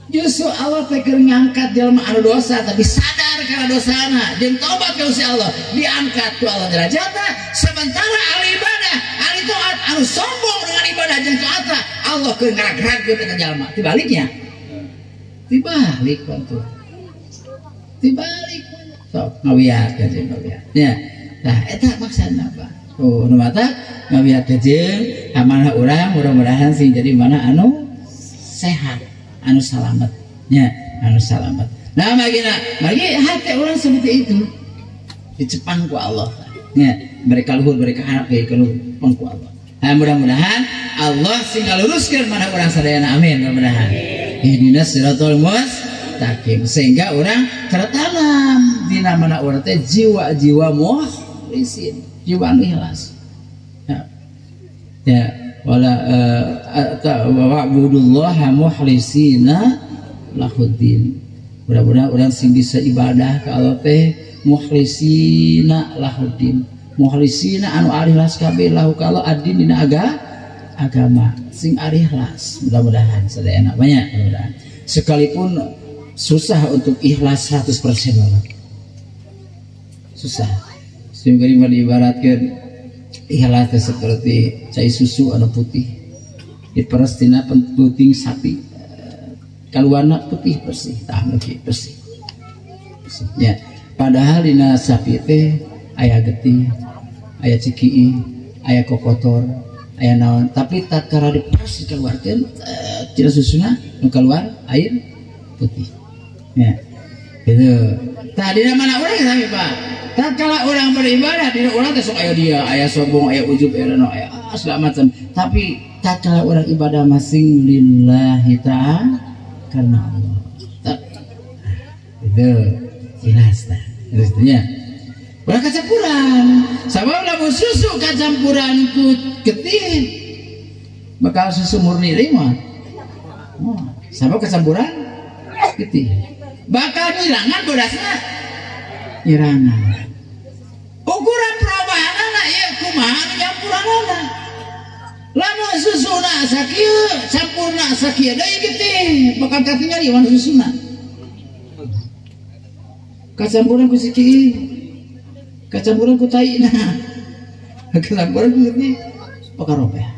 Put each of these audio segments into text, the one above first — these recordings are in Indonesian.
Justru Allah teh keur ngangkat jelema anu dosa tapi sadar kana dosana jeung tobat ka Gusti Allah, diangkat ku Allah derajatna. Sementara ahli ibadah, ahli taat anu sombong dengan ibadah jeung taatna, Allah keur ngarag-ragkeun ka jalma. Tibaliknya, tibalik bantu, tibalik. Sok ngawiat ka jeung ngawiat. Ya, nah eta maksudna apa? Oh, nu mata ngawiat ka jeung amanah urang, mudah-mudahan sing jadi mana anu sehat, anu salamet, ya, anu salamet. Nah, bagi hati orang seperti itu dicepang ku Allah, ya, mereka luhur, mereka harap mereka luhur ku Allah. Nah, mudah-mudahan Allah sing ngaluruskeun mana orang sadayana, amin. Mudah-mudahan ihdinas siratal mustaqim sehingga orang tertanam di mana orang teh jiwa-jiwa mukhlisin, jiwa anu ikhlas. Ya, wala wa'budullaha mukhlisina lahuddin. Mudah-mudahan orang sing bisa ibadah ka Allah teh mukhlisina lahuddin. Mukhlisina anu ari ikhlas kabeh lahu ka Allah ad-din dina agama. Sing ari ikhlas. Mudah-mudahan sadayana banyak mudah-mudahan. Sekalipun susah untuk ikhlas 100% orang. Susah. Sing mah diibaratkeun ikhlas seperti cai susu anu putih diperes tina penting sapi kaluarna putih bersih tah bersih ya, padahal dina sapi teh aya getih, aya cikii, aya kokotor, aya naon, tapi tatkala diperes dikeluarkeun tina susuna nu keluar air putih ya gitu. Tah dina mana urang sami Pak, tatkala orang beribadah dina urang teh sok aya dia, aya sombong, aya ujub, aya naon, aya segala macam. Tapi tatkala orang ibadah masing lillahi ta'ala karena Allah. Itu jelas dah. Artinya ulah kacampuran. Sabab lamun susu kacampuran ku getih bakal susu murni lima. Sabab kacampuran getih bakal ngirangan bodasna. Ngirangan. Ukuran perubahanana ya kumaha nyampuranana. Lamun susuna sakieu campurna sakieu deui getih bakal katinya di mana susuna. Kacampuran ku siki, kacampuran ku taina. Kacampuran ku getih bakal robeh.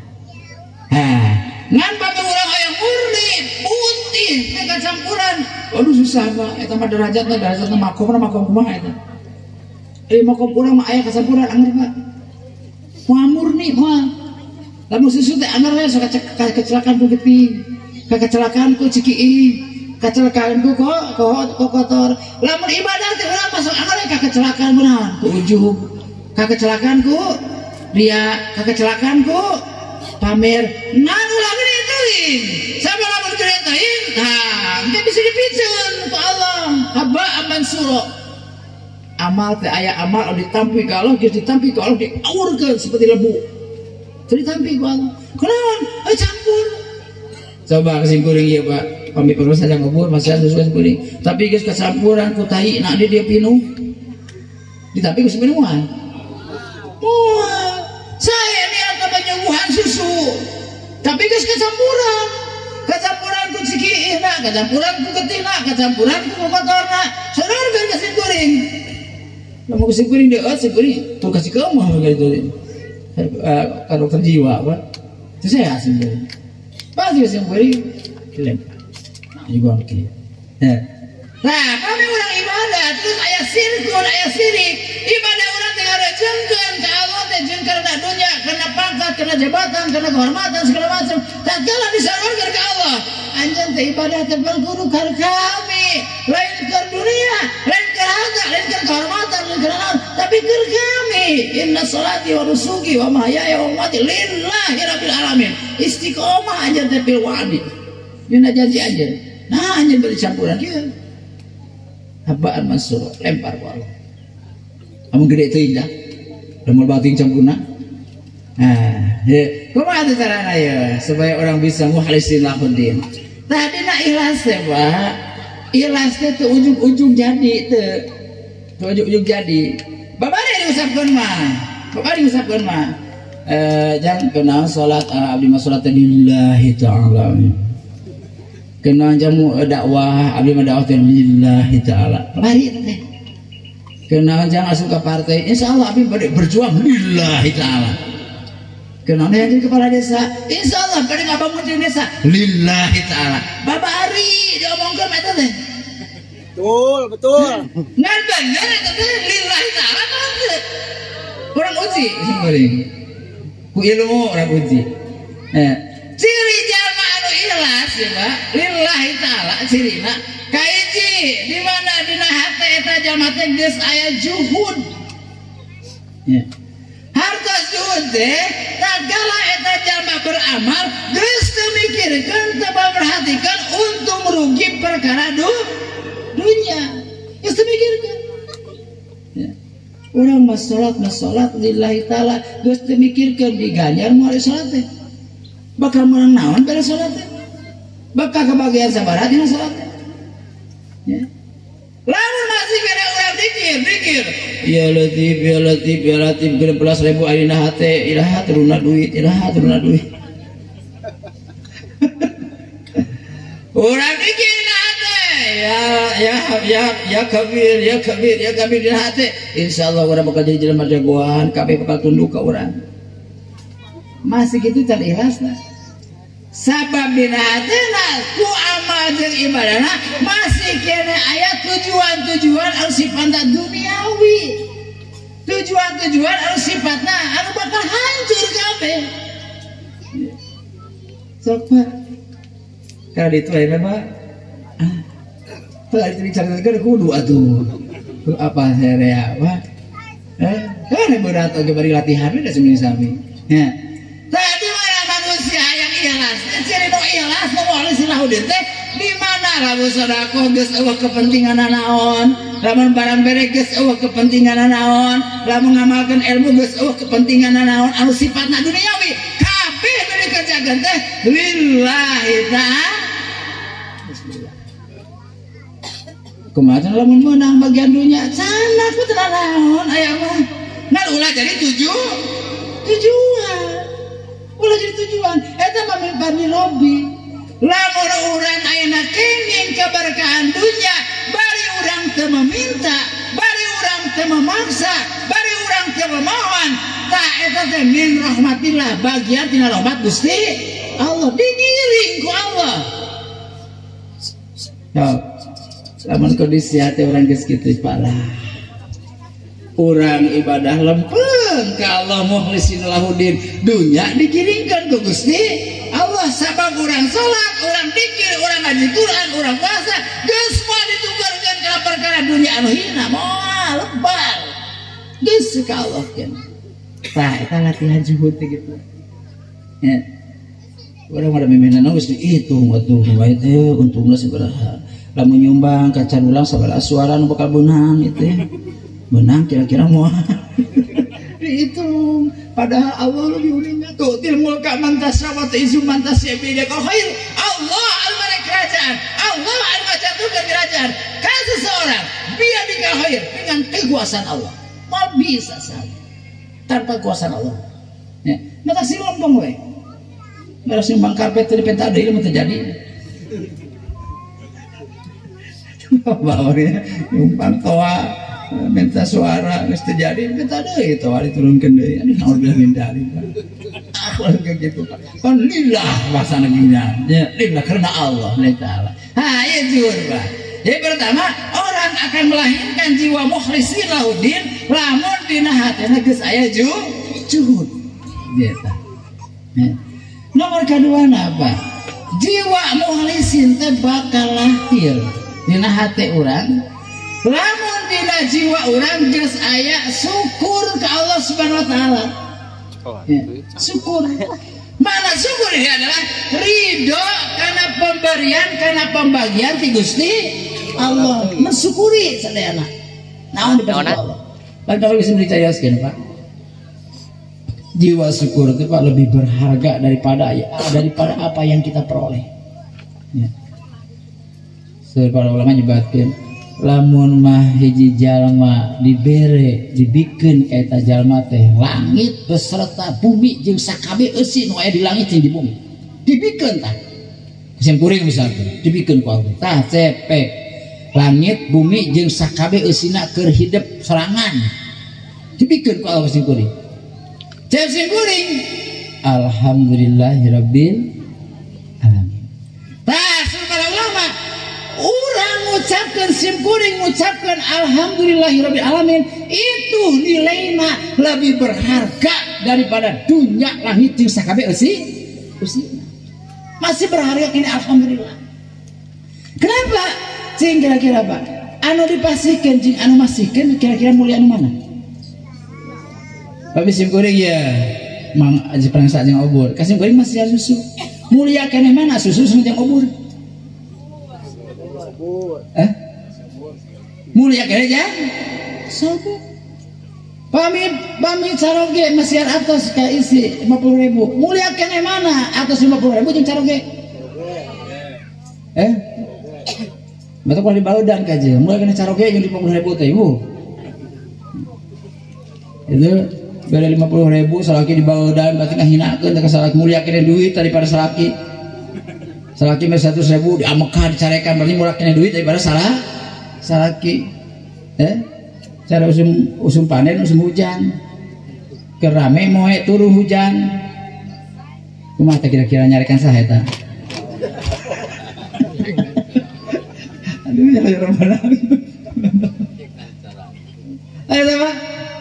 Ngan batu urang aya murni putih teh kacampuran. Aduh susah Pak, eta mah derajatna makom kumaha eta. Makom urang mah aya kacampuran anggar Pak. Moal murni moal. Lamun susu teh anggar we sok kecelakaan ku getih, kecelakaan ku cikii, kecelakaan ku kotor. Lamun ibadah teh urang masuk anggar we kecelakaan beunaan ku ujub, kecelakaan ku ria, kecelakaan ku pamer. Nganu lagi diteuing. Sama lamun diteuing, tah teh bisa dipikeun ku Allah. Haba mansura. Amal teh aya amal ditampi ka Allah, geus ditampi ka Allah diaurkeun seperti lembu. Jadi tampi ku Allah. Kunaon? Campur. Coba kasih kuring ieu Pak. Pami perlu saja ngubur masih sesuai kuring. Tapi geus kacampuran ku tai na dia pinuh. Ditampi ku sepinuhan. Moal. Saya niat penyembuhan susu. Tapi geus kacampuran. Kacampuran ku cikiihna, kacampuran ku getihna, kacampuran ku kotorna. Saudara kan kasih kuring. Lamun kasih kuring deut, kuring tuh kasih keumah gitu. Ke dokter jiwa Pak itu saya sendiri pasti yang beri dilempar juga begini. Nah kami orang ibadah terus ayah sirkun ayah sirik ibadah orang tinggal rejengkeun ke Allah teh jeung karena dunia karena pangkat karena jabatan karena kehormatan segala macam tak jalan disalurkeun ke Allah anjeun teh ibadah teh berguru ka kami lain ke dunia lain ke harta lain ke kehormatan lain ke naon tapi ke kami inna salati wa nusuki wa mahyaya wa mamati lillahi rabbil alamin istiqomah aja teh fil wa'di yeuna janji aja nah anjeun beri campuran kieu habaan mansur lempar ku Allah amun gede teuing dah lamun bating campurna kumaha teh carana ya supaya orang bisa mukhlisin lahuddin tah dina ikhlas teh Pak ikhlas teh teu ujug-ujug jadi teu ujug-ujug jadi babari diusapkeun mah jangan kenal salat abdi mah salat lillahi ta'ala Kenal jamu dakwah abdi mah dakwah lillahi taala. Lari teh. Kenal jangan asup ka partai, insyaallah abdi bade berjuang lillahi taala. Kenal yang jadi kepala desa, insyaallah bade ngabangun di desa lillahi taala. Babari diomongkeun eta teh. Betul. Ngan bener eta teh lillahi taala kan. Kurang uji seueuring. Ku ilmu urang uji. Ciri jalma anu ikhlas ya Pak, lillahi taala cirina kaiji di mana dina hate eta jalma teh geus aya juhud. Ya. Hartos juhud teh tatkala eta jalma beramal geus teu mikirkeun teu memperhatikeun untung rugi perkara dunya. Geus teu mikirkeun. Ya. Urang mah salat lillahi taala geus teu mikirkeun diganjar moal salat teh. Bakal menang naon pada salat bakal kebagian sabarat dina salat ya. Lamun masih kena urang dikir ya latif 16.000 ayeuna hate ilaha turunna duit urang dikir dina hate ya kabir dina hate insyaallah urang bakal jadi jelema jagoan kabeh bakal tunduk ka urang masih gitu tan ikhlas lah. Sabab dina hatena ku amal jeung ibadahna masih kene aya tujuan-tujuan anu sifatna duniawi. Tujuan-tujuan anu sifatna anu bakal hancur kabeh. Sok Pak. Kada ditu ayeuna Pak. Pak itu dicaritakeun kudu atuh. Apa saya Pak? Kan berat oge bari latihan da sami-sami. Ya. Tadi mana manusia yang ikhlas, ciri nu ikhlas nu moal Salahuddin teh di mana lamun sedekah geus eueuh kepentingan naon, lamun barang bere geus eueuh kepentingan naon, lamun ngamalkeun ilmu geus eueuh kepentingan naon anu sifatna duniawi, kabeh nu dikerjakeun teh lillahi ta'ala. Bismillah. Kumaha lamun meunang bagian dunya, sana ku teu naon aya mah. Ngan ulah jadi tujuan. Ulah jadi tujuan eta mah mimpi Robi. Lamun urang ayeuna kenging keberkahan dunya bari urang teu meminta, bari urang teu memaksa, bari urang teu memohon, tah eta teh min rahmatillah bagian tina rahmat Gusti Allah digiring ku Allah. Ya, lamun kondisi hati urang geus kitu parah. Urang ibadah lempeng ka Allah mukhlisin lahuddin dunya dikiringkan ke Gusti Allah sabab urang salat, urang zikir, urang ngaji Quran, urang puasa geus moal ditukarkeun ka perkara dunya anu hina moal lebar geus ka Allah kan. Tah eta latihan zuhud gitu. Ya. Urang mah memehna geus dihitung atuh bae teh untungna sabaraha. Lamun nyumbang ka can ulang sabaraha suara nu bakal beunang itu. Menang kira-kira mau itu padahal Allah lebih uniknya tuh tilmul ka mantasya wa taizu mantasya bidaka khair. Allah al-malik kerajaan, Allah al-majatukan kerajaan kan seseorang biar dikal khair dengan kekuasaan Allah mau bisa saja tanpa kekuasaan Allah ya mata si lompong we harus nyumbang karpet di penta ada ilmu terjadi bawahnya nyumbang toa minta suara geus teu jadi minta deui tawar diturunkeun deui anu naon bilang hindari aku kayak gitu Pak kan lillah bahasana gina ya lillah karena Allah taala ha ieu jujur Pak. Jadi pertama orang akan melahirkan jiwa mukhlisin lahuddin lamun dina hatena geus aya juhud eta nomor kedua apa jiwa mukhlisin teh bakal lahir dina hati urang lamun dina jiwa urang geus aya syukur ke Allah Subhanahu wa taala. Ya, syukur. Mana syukur ini adalah ridho karena pemberian karena pembagian ti Gusti Allah. Mensyukuri sadayana. Naon dipasih Allah. Padahal geus dicayaoskeun Pak. Jiwa syukur itu Pak lebih berharga daripada apa yang kita peroleh. Ya. Para ulama nyebatkeun lamun mah hiji jalma dibere dibikeun ka eta jalma teh langit beserta bumi jeung sakabe eusi nu aya di langit jeung di bumi dibikeun tah simkuring misalkan dibikin ku Allah tah cepek langit bumi jeung sakabe eusina keur hidup sorangan dibikin ku Allah simkuring cep simkuring alhamdulillahirabbil alamin tah subhanallah ulama urang ngucapkeun simkuring ngucapkeun alhamdulillahirabbil alamin itu nilainya lebih berharga daripada dunia langit jeung sakabe eusina masih berharga ini alhamdulillah. Kenapa? Cing kira-kira Pak anu dipasikeun jeung anu masikeun kira-kira mulia anu mana? Tapi simkuring ya mang aja perangsa jeung obor kasih kuring masih susu mulia keneh mana susu jeung obor mulia keneh ya sabuk Pami caroge masih atas ka isi 50.000 mulia keneh mana atas 50.000 jeung caroge betul kalau dibaudan kaje mulia keneh caroge jeung 50.000 teh ibu itu beda 50.000 salaki dibaudan berarti ngahinakeun teh salaki mulia keneh duit daripada salaki mah 100.000 diamekan dicarekan berarti mulia keneh duit daripada salaki cara usum panen usum hujan kerame moe turun hujan kumaha kira-kira nyarekan saha eta aduh ya Rabbana ayo sama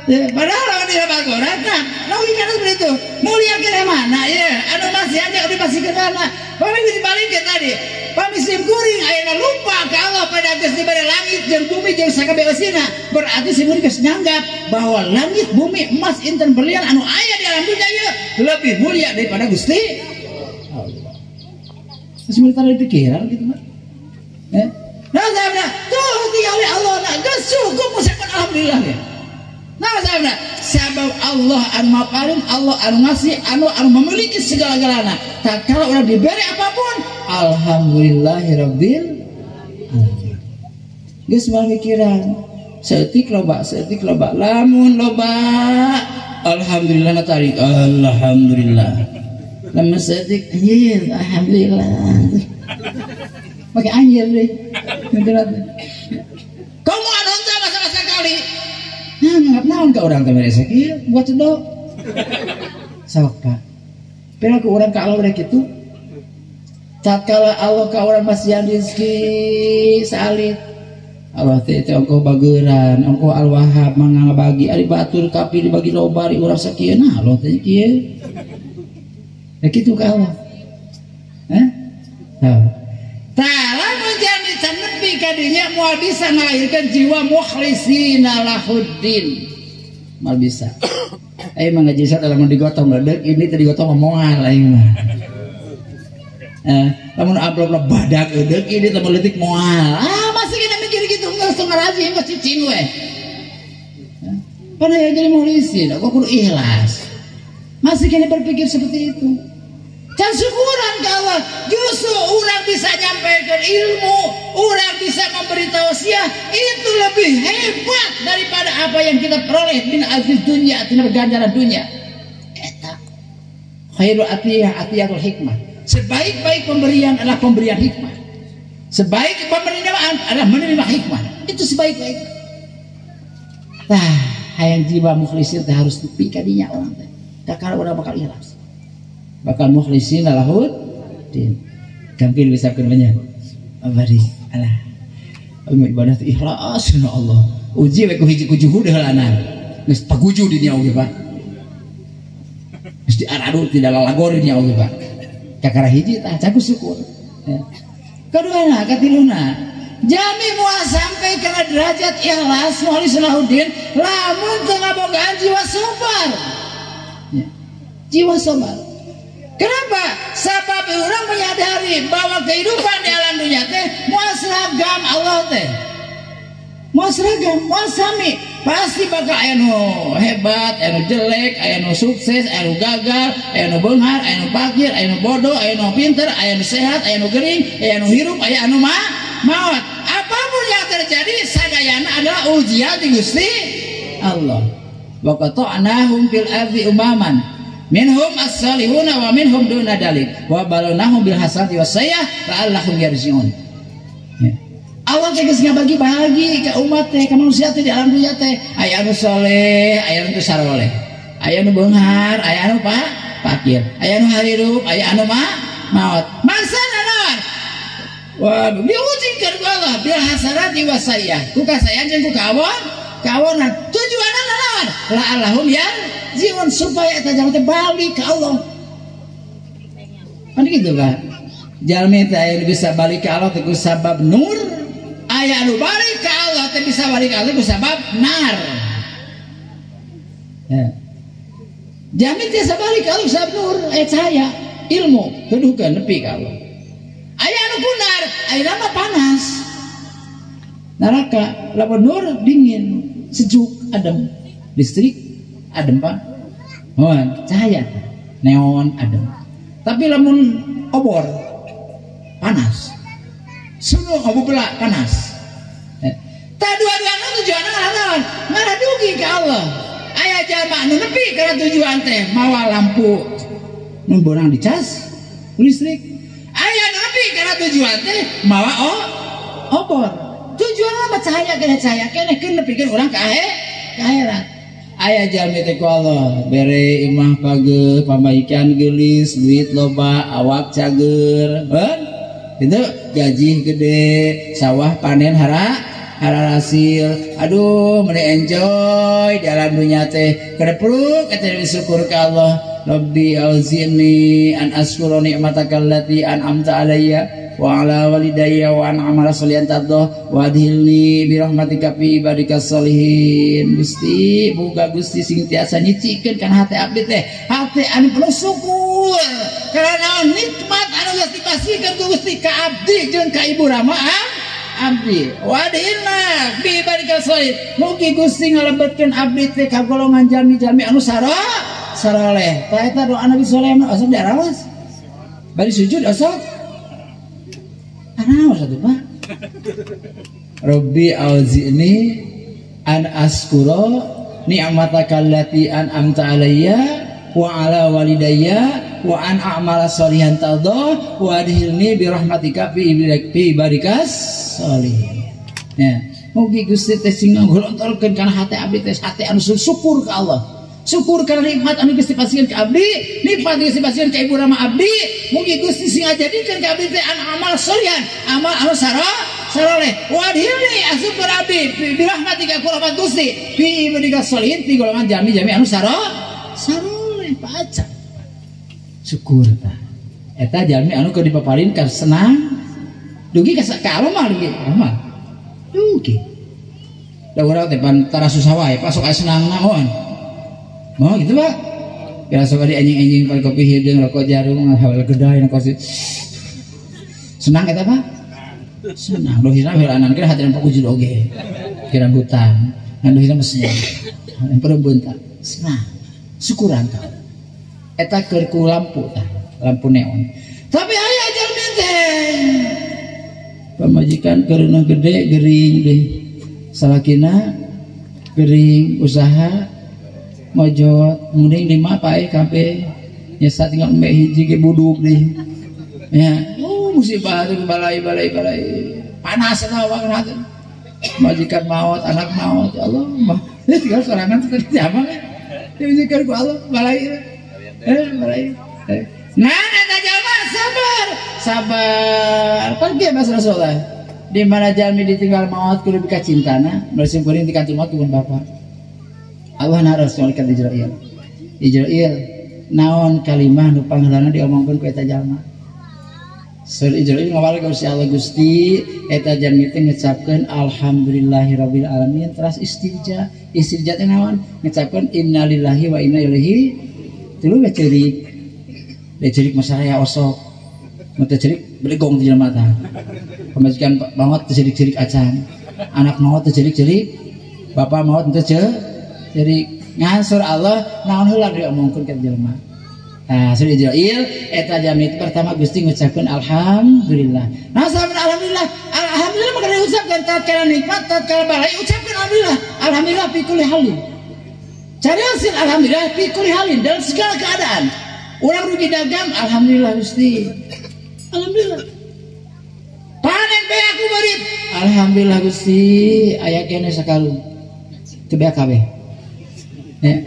padahal lawan dia bagoran kan logikanya seperti itu mulia kira mana ya anu masih aja udah pasti ke mana pami dibalik ke tadi pami simkuring ayeuna lupa ka Allah pada geus dibere langit jeung bumi jeung sakabe eusina berarti simkuring geus nyanggap bahwa langit bumi emas inten berlian anu aya di alam dunia ieu lebih mulia daripada Gusti Allah. Sebentar dipikiran gitu mah. Nah sabda tuh tinggal oleh Allah nah geus cukup musyawarah alhamdulillah ya. Nah sabda sabab Allah anu maparin Allah anu ngasih anu memiliki segala-galana tak kalau orang diberi apapun alhamdulillahirabbil alamin geus moal mikiran seetik loba lamun loba alhamdulillah natarik alhamdulillah lamun seetik anjir alhamdulillah pakai anjir deh kamu anu masa-masa kali nah nganggap naon ka urang teh beres ieu buat cedok sok Pak perilaku orang ka Allah rek kitu tatkala Allah ka urang masih rezeki salit Allah teh engko bageuran engko Al-Wahhab mangga bagi ari batur kapi dibagi loba ari urang sakieu nah Allah teh kieu rek kitu ka Allah lamun jangan dicanepi ka dinya moal bisa ngalahirkan jiwa mukhlisina lahuddin mal bisa ayo mah ngaji sa dalam digotong ledeg ini teh digotong omongan aing mah lamun ablok badak ledeg ini teh leutik moal masih kena mikir gitu geus ngaraji geus cicing we pada ya jadi mukhlisin kok kudu ikhlas masih kena berpikir seperti itu. Dan syukuran ke Allah justru orang bisa nyampaikan ilmu, orang bisa memberi tausiah itu lebih hebat daripada apa yang kita peroleh min aziz dunia, tina ganjaran dunia. Eta khairu atiyatul hikmah. Sebaik-baik pemberian adalah pemberian hikmah. Sebaik penerimaan adalah menerima hikmah. Itu sebaik-baik. Hayang jiwa mukhlisin harus tepi kadinya orang teh. Kalau orang bakal ikhlas. Bakal mukhlisin lahud din gampil bisa kerjanya abadi alah ibadah ikhlas ya Allah uji we ku hiji ku juhud heulanan geus paguju di dinya oge Pak geus diaradu tidak lalagor di dinya oge Pak kakara hiji tah cakup syukur kaduana katiluna jami moal sampai kana derajat ikhlas mukhlisin lahuddin lamun teu ngabogaan jiwa sabar jiwa sabar. Kenapa? Sebab orang menyadari bahwa kehidupan di alam dunia teh moal seragam Allah teh. Moal seragam, moal sami. Pasti bakal aya nu hebat, aya nu jelek, aya nu sukses, aya nu gagal, aya nu beunghar, aya nu fakir, aya nu bodoh, aya nu pinter, aya nu sehat, aya nu gering, aya nu hirup, aya anu maut. Apapun yang terjadi sadayana adalah ujian di Gusti Allah. Wa qata'nahum fil ardi umaman. minhum as-salihuna wa minhum duna dalik wa balonahum bil hasanati wasayah la'allahum yarji'un. Allah teh geus ngabagi-bagi ka umat teh, ka manusia teh di alam dunya teh aya anu saleh, aya anu saroleh, aya anu beunghar, aya anu fakir, aya anu harirup, aya anu maut. Maksana naon? Wah, diujikan ku Allah bil hasanati wasayah. Ku kasayan jeung ku kawonan. Tujuanna naon? La'allahum yarji'un supaya eta jalma teh balik ka Allah. Kan gitu Pak. Jalmi teh aya bisa balik ka Allah teh ku sabab nur. Aya anu balik ka Allah teh bisa balik ka Allah ku sabab nar. Ya. Jalmi teh sabalik ka Allah ku sabab nur, aya cahaya, ilmu, kedudukan nepi ka Allah. Aya anu kunar, aya mah panas. Neraka lamun nur dingin, sejuk, adem. Listrik adem Pak. Oh, cahaya neon adem. Tapi lamun obor panas. Semua obor pula panas. Tak dua-duanya tujuanna naon? Ngaradugi ka Allah. Aya jalma anu nepi kana tujuan teh mawa lampu nu borang dicas listrik. Aya nepi kana tujuan teh mawa obor. Tujuanna mah cahaya keneh nepikeun urang ka akhirat. Aya jalmi teh ku Allah bere imah page pamaikan geulis duit loba awak cager itu gaji gede sawah panen harasil aduh meni enjoy jalan dunya teh kedepruk eta syukur ka Allah Rabbi auzi'ni an askura ni'mataka allati an'amta alayya wa ala walidayya wa an amala sholihan tardah wa adhilni bi rahmatika fi ibadikas sholihin. Gusti boga Gusti sing tiasa nyicikeun kana hate abdi teh hate anu penuh syukur karena nikmat anu geus dipasikeun ku Gusti ka abdi jeung ka ibu rama abdi. Wa adhilna bi ibadikas sholihin mugi Gusti ngalebetkeun abdi teh ka golongan jalmi-jalmi anu saroleh. Tah eta doa Nabi Sulaiman asa diarawas bari sujud asa anaos atuh Pak. Rabbi auzi'ni an askura ni'mataka allati an'amta alayya wa ala walidayya wa an a'mala sholihan tardah wa adhilni bi rahmatika fi ibadikas sholihin. Ya, mugi Gusti teh sing nggolontorkeun kana hate abdi teh hate anu syukur ka Allah. Syukur karena nikmat anu Gusti pasieun ka abdi, nikmat Gusti pasieun ka ibu rama abdi, mugi Gusti sing ngajadikeun ka abdi teh amal sholihan, amal anu saroleh. Wadhilni asup abdi bi rahmatika ku rahmat Gusti fi ibadikas sholihin ti golongan jami-jami anu saroleh paca. Syukur tah. Eta jami anu keur dipaparin ka senang dugi ka Allah mah dugi. Dugi. Da urang teh pan tara susah wae pasok aya senang naon. Oh gitu Pak. Kira sok di anjing-anjing pada kopi hidung rokok jarum hawal gedai kosi. Senang eta Pak? Senang. Doh hina helanan kira hatiran Pak Ujul oge. Kira hutan. Ngan doh hina mesin. Yang perempuan tak. Senang. Syukuran ta. Eta keur ku lampu tah. Lampu neon. Tapi aya jalmi teh. Pamajikan keureunan gede gering deui. Salakina gering usaha mojot mending 5 pae kabeh nyesa tinggal embek hiji ge buduk deui ya musibah teh balai panas eta awak teh majikan maot anak maot ya Allah mah tinggal sorangan teh jamak dipikir ku Allah balai nah eta jalma sabar pergi Mas Rasulullah di mana jalmi ditinggal maot kudu bika cintana nulis kuring ti kantung maot pun bapak Allah naros malaikat Israil naon kalimah nu pangheulana diomongkeun ku eta jalma. Sur Israil ngawal ka Allah Gusti eta jalmi teh ngucapkeun alhamdulillahirabbil alamin teras istirja teh naon ngucapkeun innalillahi wa inna ilaihi tuluy cerik masaya osok mun teh cerik belegong di jalma tah pamajikan maot teh cerik acan anak maot teh cerik bapak maot teh jadi ngasur Allah naon heula diomongkeun ka jelema. Nah, sur Israil eta jam itu pertama Gusti ngucapkeun alhamdulillah. Nah, alhamdulillah maka diucapkeun tatkala nikmat, tatkala balai ucapkeun alhamdulillah. Alhamdulillah fi kulli halin. cari hasil alhamdulillah fi kulli halin, dalam segala keadaan. Orang rugi dagang alhamdulillah Gusti, alhamdulillah. Panen be aku beurit alhamdulillah Gusti, aya kene sakalung teu beak kabeh ya.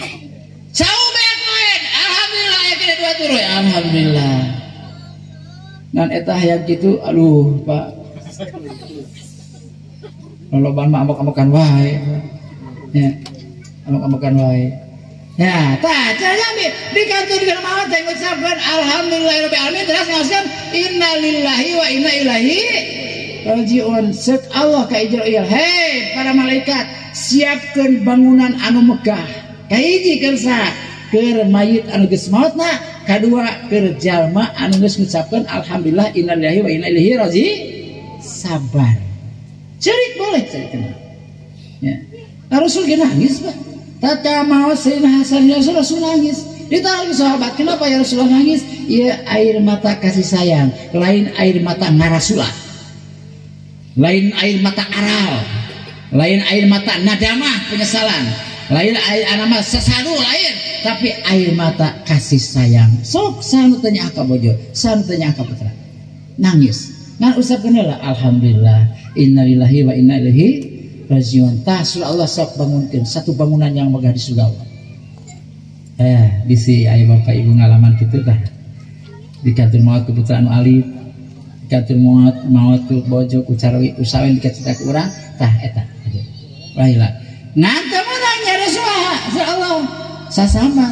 Saum be aku lain alhamdulillah aya kene 2 turuy alhamdulillah. Ngan eta hayang kitu aduh Pak lolobaan mah ambak-ambakan wae ya, ambak-ambakan wae ya. Tah caranya di kantor di rumah teh ngucapkeun alhamdulillahirabbil alamin, terus ngaoskeun innalillahi wa inna ilaihi rajiun. Seuk Allah ka Ijrail, hei para malaikat siapkeun bangunan anu megah. Kahiji kersa keur mayit anu geus maotna, kadua keur jalma anu geus ngucapkeun alhamdulillah innalillahi wa inna ilaihi rajiun. Sabar. Cerit boleh cerit ya. Rasul ge nangis Pak. Tata mau Sayyidina Hasan ya Rasul nangis. Ditanya sahabat, kenapa ya Rasulullah nangis? Ya air mata kasih sayang, lain air mata ngarasula, lain air mata aral, lain air mata nadamah penyesalan, lain air anama sesadu lain, tapi air mata kasih sayang. Sok sanu tanya akak bojo, sanu tanya akak putra, nangis. Ngan usap kenela, alhamdulillah, innalillahi wa inna ilaihi rajiun. Tah surah Allah sok bangunkan satu bangunan yang megah di surga Allah. Bisi ayah bapak ibu ngalaman gitu tah. Di kantor maut ku putra anu alif, di kantor maut ku bojo ku carawi usahain dikacita ku urang, tah eta aja. Baiklah. Nah, teu nanya Rasulullah, Allah sasama.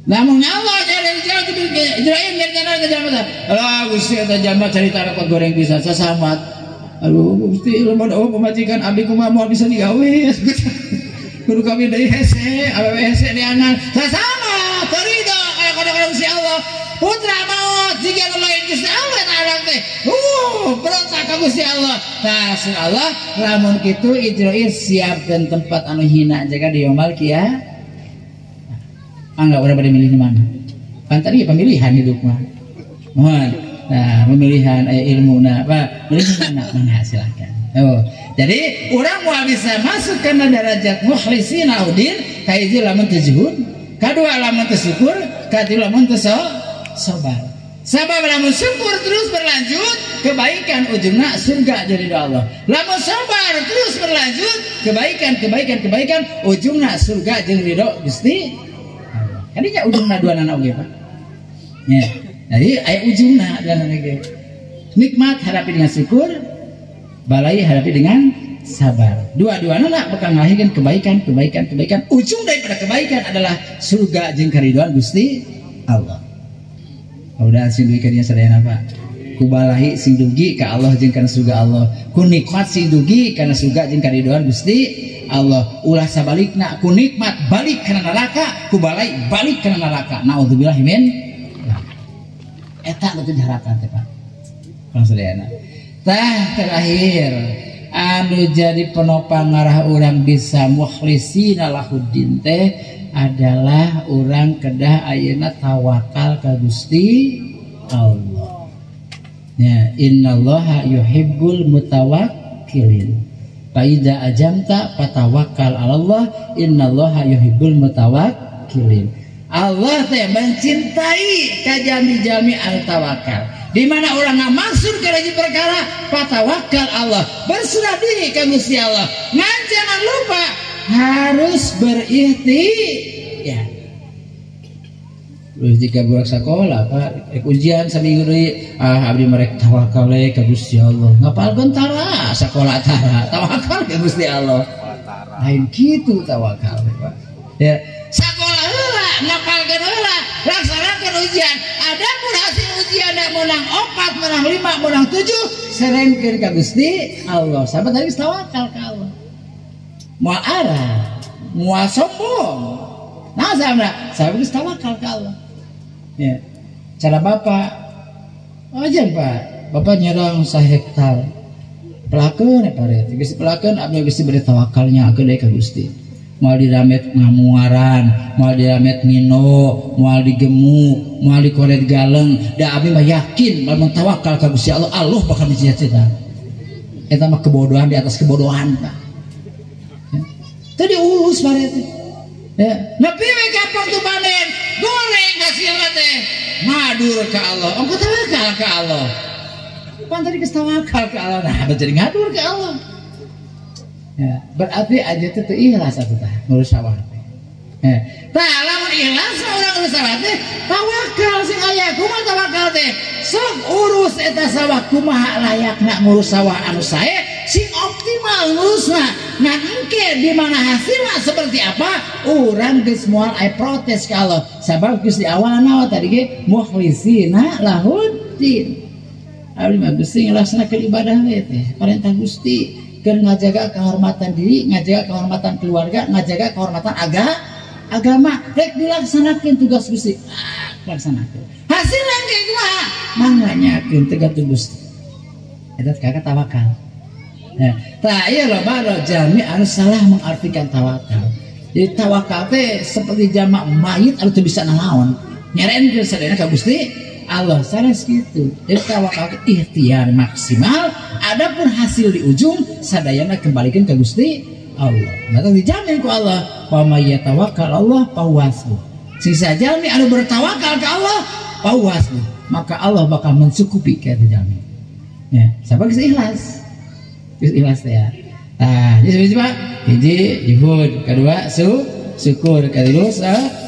Namun Allah jadi Ijrail jadi ke jamaah. Allah Gusti eta jamaah cerita ka goreng bisa sasamat. Aduh Gusti lamun pemajikan abdi kumaha moal bisa digawe. Kudu kami deui hese, awewe hese diangan. Sasama terido aya kada Gusti Allah. Putra maut jika lain Gusti Allah taala teh. Berontak ka Gusti Allah. Tah Allah lamun kitu Ijrail siapkeun tempat anu hina jaga di yaumul qiyamah. Enggak udah pada milih di mana? Kan tadi pemilihan hidup mah. Mohon. Nah, pemilihan ilmu nah, Pak, milih mana silakan. Oh, jadi orang mau bisa masuk ke derajat mukhlisina udin, kaiji lamun tejud, kadua lamun tersyukur, katilu lamun sabar. Sabar lamun syukur terus berlanjut, kebaikan ujungnya surga jadi doa Allah. Lamun sabar terus berlanjut, kebaikan ujungnya surga jeung ridho Gusti. Kadinya ujungna dua anak oge Pak. Ya. Jadi aya ujungna dan oge. Nikmat hadapi dengan syukur, balai hadapi dengan sabar. Dua-duana bakal ngalahikeun kebaikan. Ujung daripada kebaikan adalah surga jeung karidhoan Gusti Allah. Udah sing dugi ka dinya sadayana Pak. Ku balahi sing dugi ka Allah jeung kana surga Allah. Ku nikmat sing dugi kana surga jeung karidhoan Gusti Allah. Ulah sabalikna ku nikmat balik kana neraka, ku balai balik kana neraka. Naudzubillah min eta teh harapan teh Pak. Kang sadayana. Tah terakhir anu jadi penopang ngarah urang bisa mukhlisina lahuddin teh adalah urang kedah ayeuna tawakal ka Gusti Allah. Ya, innallaha yuhibbul mutawakkilin. Faida ajamta fatawakkal 'alallah innallaha yuhibbul mutawakkilin. Allah teh mencintai kajami-jami anu tawakal. Di mana orang ngamaksud ke rajin perkara fatawakkal Allah, berserah diri ke Gusti Allah. Ngan jangan lupa harus berikhtiar. Jika budak sekolah Pak ujian saminggu deui abdi merek tawakal ka Gusti Allah. Ngapalkeun tara sekolah tara tawakal ka Gusti Allah. Lain kitu tawakal Pak. Ya, sekolah heula ngapalkeun heula laksanakeun ujian. Adapun hasil ujian da menang 4, menang 5, menang 7 serengkeun ka Gusti Allah. Sahabat harus tawakal ka Allah. Moal arah, moal sombong. Nah sahabat harus tawakal ka Allah. Ya, cara bapak aja Pak, bapak nyerang 1 hektar pelakeun ya Pak, geus pelakeun abdi geus beri tawakalnya ke deui ka Gusti. Moal diramet ngamuaran, moal diramet nino, moal digemuk, moal dikoret galeng, da abdi mah yakin lamun tawakal ka Gusti Allah, Allah bakal mencita-cita. Eta mah kebodohan di atas kebodohan Pak. Ya. Tadi ulus bare teh. Ya, nepi we kapan tuh panen, goreng hasil teh, madur ke Allah. Engko tawakal ke Allah. Pan tadi tawakal ke Allah, nah jadi ngadur ke Allah. Ya, berarti aja itu ikhlas atuh tah ngurus sawah. Ya, tah lamun ikhlas urang ngurus sawah teh tawakal sing aya kumaha tawakal teh. Sok urus eta sawah kumaha layakna ngurus sawah anu sae sing optimal ngurusna. Ngan engke di mana hasilnya seperti apa urang geus moal aya protes ka Allah sabab geus di awal naon tadi ge mukhlisina lahuddin. Abdi mah Gusti ngelaksanakeun ibadah we teh parentah Gusti keur ngajaga kehormatan diri, ngajaga kehormatan keluarga, ngajaga kehormatan agama rek dilaksanakeun tugas Gusti. Laksanakeun. Hasilna ge kumaha? Mangga nyakeun tegatun Gusti. Eta kakak tawakal. Nah, iya loh baru jami harus salah mengartikan tawakal. Jadi tawakal teh seperti jamak mayit harus bisa nalawan. Nyerain ke sadayana ka Gusti Allah salah segitu. Jadi tawakal teh ikhtiar maksimal. Adapun hasil di ujung sadayana kembalikan ke Gusti Allah. Maka dijamin ku Allah. Wa may yatawakkal Allah fawasbu. Sisa jami anu bertawakal ke Allah fawasbu. Maka Allah bakal mencukupi kita jamin. Ya, siapa geus ikhlas. Ikhlas ya. Nah, jadi coba hiji juhud, kedua syukur, ketiga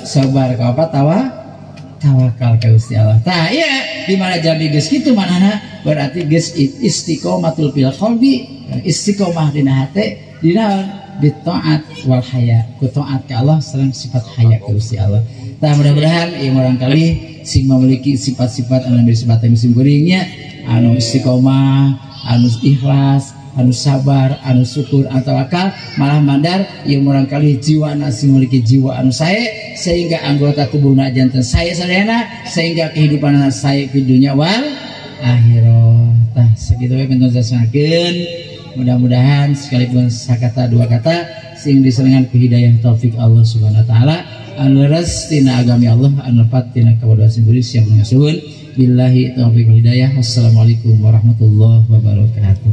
sabar, keempat tawakal ka Gusti Allah. Tah iya di mana jadi geus kitu manana berarti geus istiqomatul fil qalbi, istiqomah dina hate dina bitaat wal haya. Ku taat ka Allah sareng sifat haya ka Gusti Allah. Tah mudah-mudahan ieu barangkali sing memiliki sifat-sifat anu bersifat musim kuringnya anu istiqomah, anu ikhlas, anu sabar, anu syukur, anu tawakal malah mandar yang barangkali jiwa nasi memiliki jiwa anu sae sehingga anggota tubuhna janten sae sadayana sehingga kehidupan anak sae di dunia wal akhirat. Tah segitu we pentung sasakeun mudah-mudahan sekalipun sakata dua kata sing diselengan ku hidayah taufik Allah Subhanahu wa taala anu leres tina agami Allah anu lepat tina kawadaan semburi siap nyusul billahi taufiq wal hidayah. Wassalamualaikum warahmatullahi wabarakatuh.